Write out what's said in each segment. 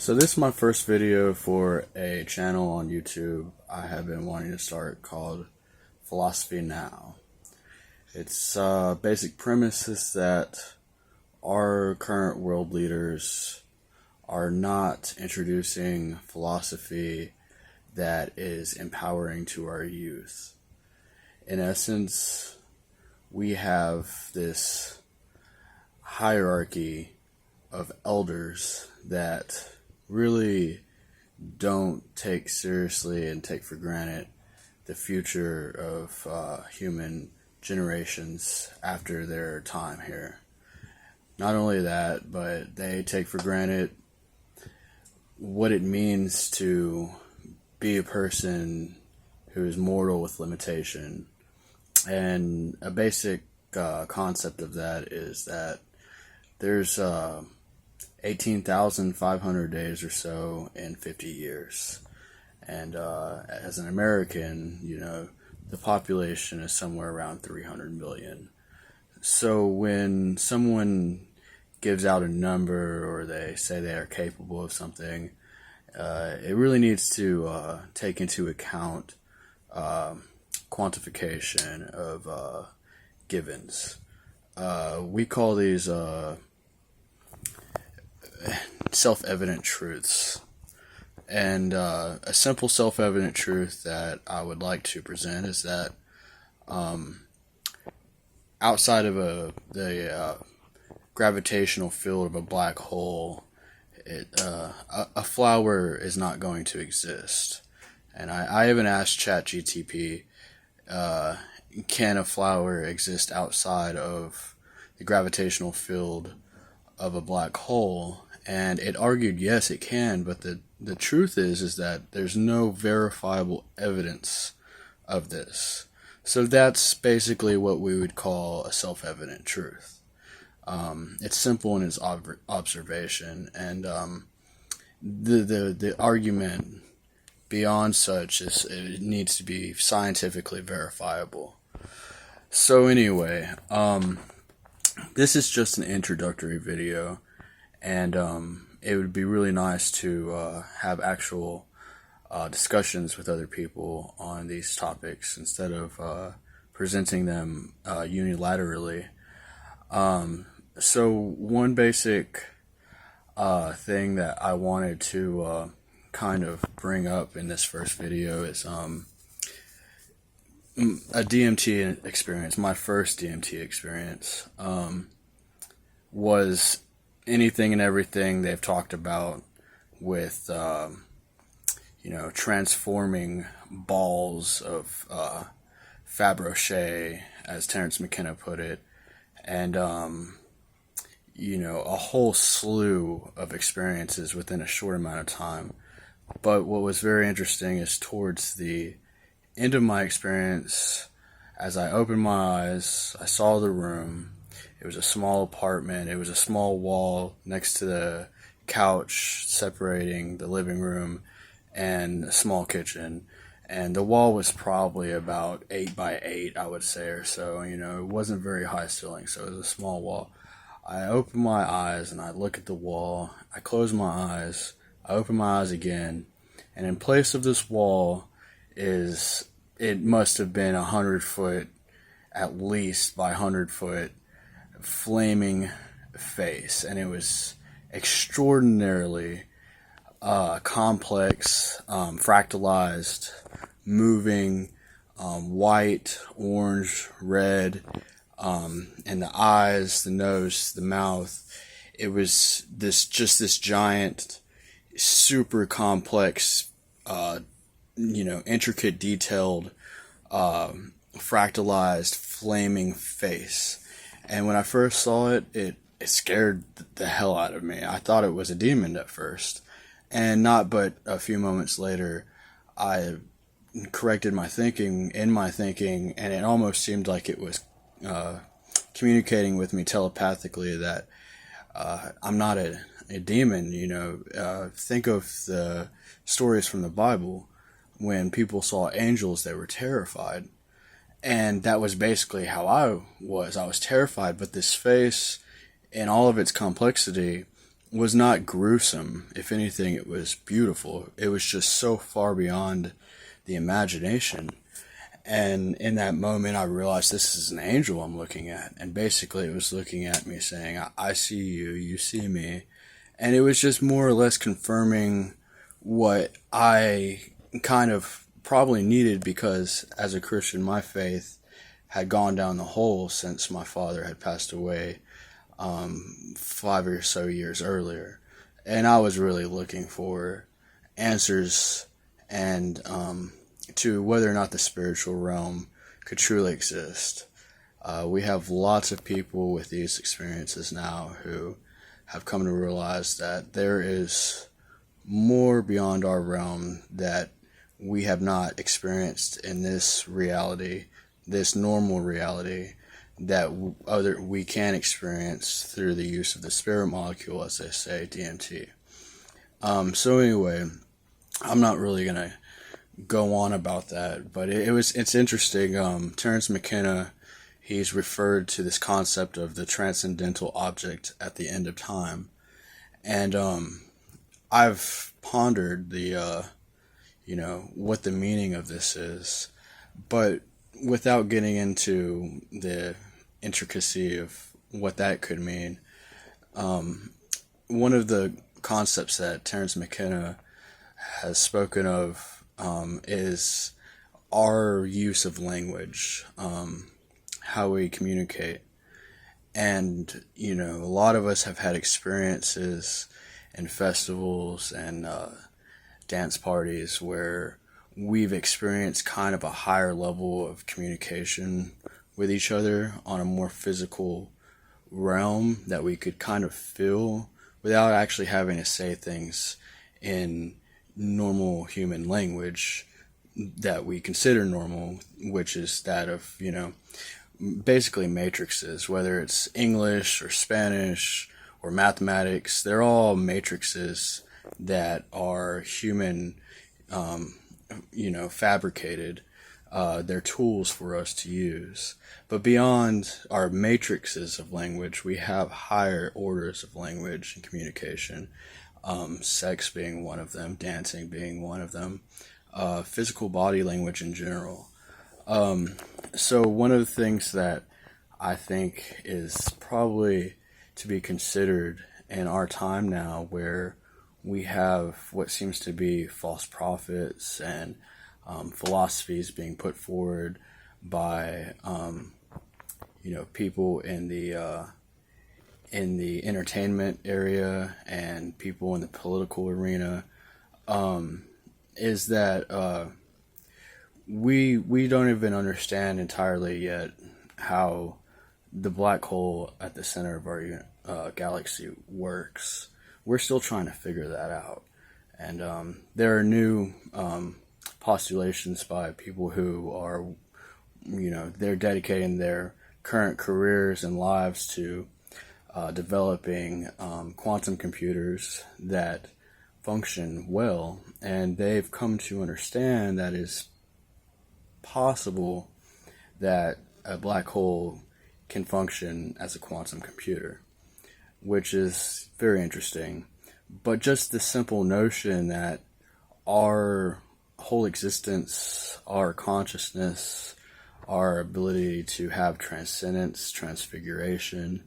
So this is my first video for a channel on YouTube I have been wanting to start called Philosophy Now. Its basic premise is that our current world leaders are not introducing philosophy that is empowering to our youth. In essence, we have this hierarchy of elders that really don't take seriously and take for granted the future of human generations after their time here. Not only that, but they take for granted what it means to be a person who is mortal with limitation. And a basic concept of that is that there's 18,500 days or so in 50 years. And as an American, the population is somewhere around 300 million. So when someone gives out a number or they say they are capable of something, it really needs to take into account quantification of givens. We call these self-evident truths. And a simple self-evident truth that I would like to present is that outside of the gravitational field of a black hole, a flower is not going to exist. And I even asked ChatGTP, can a flower exist outside of the gravitational field of a black hole? And it argued yes, it can, but the truth is that there's no verifiable evidence of this. So that's basically what we would call a self-evident truth. It's simple in its observation, and the argument beyond such is it needs to be scientifically verifiable. So anyway, this is just an introductory video, and it would be really nice to have actual discussions with other people on these topics instead of presenting them unilaterally. So one basic thing that I wanted to kind of bring up in this first video is a DMT experience. My first DMT experience was anything and everything they've talked about with transforming balls of Fabergé, as Terence McKenna put it, and a whole slew of experiences within a short amount of time. But what was very interesting is towards the end of my experience, as I opened my eyes, I saw the room. It was a small apartment. It was a small wall next to the couch separating the living room and a small kitchen. And the wall was probably about 8 by 8, I would say, or so. It wasn't very high ceiling, so it was a small wall. I opened my eyes and I look at the wall. I close my eyes. I open my eyes again. And in place of this wall it must have been 100 foot, at least by 100 foot, flaming face. And it was extraordinarily complex, fractalized, moving, white, orange, red, and the eyes, the nose, the mouth. It was this giant, super complex, intricate, detailed, fractalized, flaming face. And when I first saw it, it scared the hell out of me. I thought it was a demon at first. And not but a few moments later, I corrected my thinking, and it almost seemed like it was communicating with me telepathically that I'm not a demon. Think of the stories from the Bible. When people saw angels, they were terrified. And that was basically how I was. I was terrified, but this face, in all of its complexity, was not gruesome. If anything, it was beautiful. It was just so far beyond the imagination. And in that moment, I realized this is an angel I'm looking at. And basically, it was looking at me saying, I see you, you see me. And it was just more or less confirming what I kind of probably needed, because as a Christian, my faith had gone down the hole since my father had passed away 5 or so years earlier. And I was really looking for answers and to whether or not the spiritual realm could truly exist. We have lots of people with these experiences now who have come to realize that there is more beyond our realm that we have not experienced in this reality, this normal reality, that we can experience through the use of the spirit molecule, as they say, DMT. So anyway, I'm not really gonna go on about that, but it's interesting. Terence McKenna, he's referred to this concept of the transcendental object at the end of time, and I've pondered the what the meaning of this is, but without getting into the intricacy of what that could mean, one of the concepts that Terence McKenna has spoken of is our use of language, how we communicate. And, a lot of us have had experiences and festivals and dance parties where we've experienced kind of a higher level of communication with each other on a more physical realm that we could kind of feel without actually having to say things in normal human language that we consider normal, which is that of, basically matrices, whether it's English or Spanish or mathematics. They're all matrices that are human, fabricated. They're tools for us to use. But beyond our matrices of language, we have higher orders of language and communication. Sex being one of them, dancing being one of them, physical body language in general. So one of the things that I think is probably to be considered in our time now, where we have what seems to be false prophets and philosophies being put forward by people in the entertainment area and people in the political arena, is that we don't even understand entirely yet how the black hole at the center of our galaxy works. We're still trying to figure that out. And there are new postulations by people who are, they're dedicating their current careers and lives to developing quantum computers that function well. And they've come to understand that it's possible that a black hole can function as a quantum computer, which is very interesting. But just the simple notion that our whole existence, our consciousness, our ability to have transcendence, transfiguration,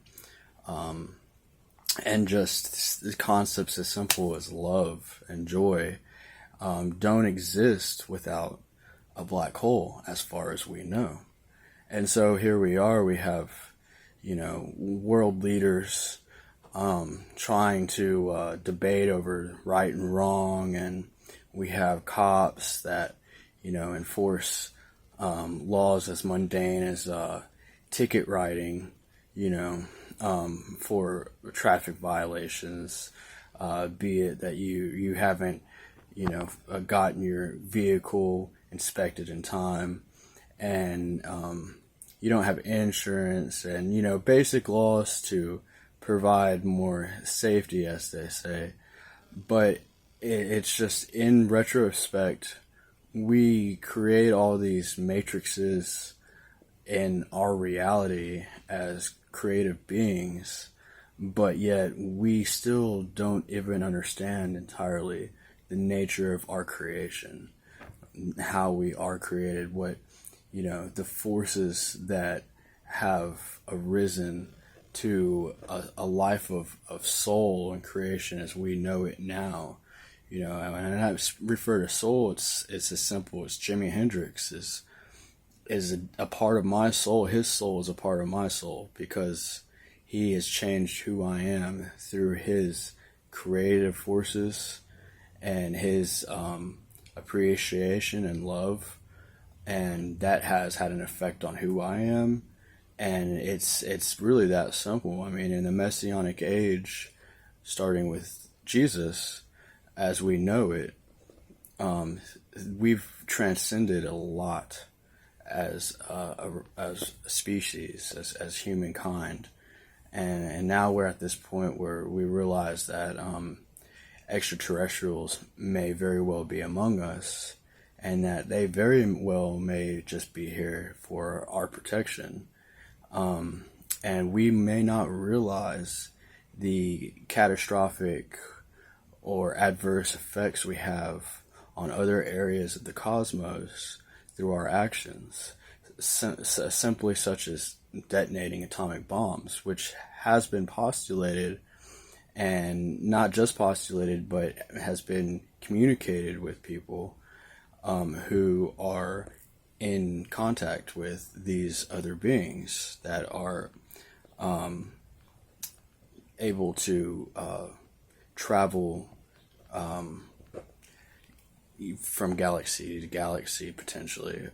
and just the concepts as simple as love and joy don't exist without a black hole, as far as we know. And so here we are, we have, world leaders trying to debate over right and wrong, and we have cops that, enforce laws as mundane as ticket writing, for traffic violations, be it that you haven't, gotten your vehicle inspected in time, and you don't have insurance, and basic laws to provide more safety, as they say. But it's just, in retrospect, we create all these matrices in our reality as creative beings, but yet we still don't even understand entirely the nature of our creation, how we are created, what, the forces that have arisen to a life of soul and creation as we know it now. And I refer to soul, it's as simple as Jimi Hendrix is a part of my soul. His soul is a part of my soul because he has changed who I am through his creative forces and his appreciation and love, and that has had an effect on who I am. And it's really that simple. I mean, in the Messianic age, starting with Jesus, as we know it, we've transcended a lot as a species, as humankind, and now we're at this point where we realize that extraterrestrials may very well be among us, and that they very well may just be here for our protection. And we may not realize the catastrophic or adverse effects we have on other areas of the cosmos through our actions, simply such as detonating atomic bombs, which has been postulated, and not just postulated, but has been communicated with people who are in contact with these other beings that are able to travel from galaxy to galaxy potentially.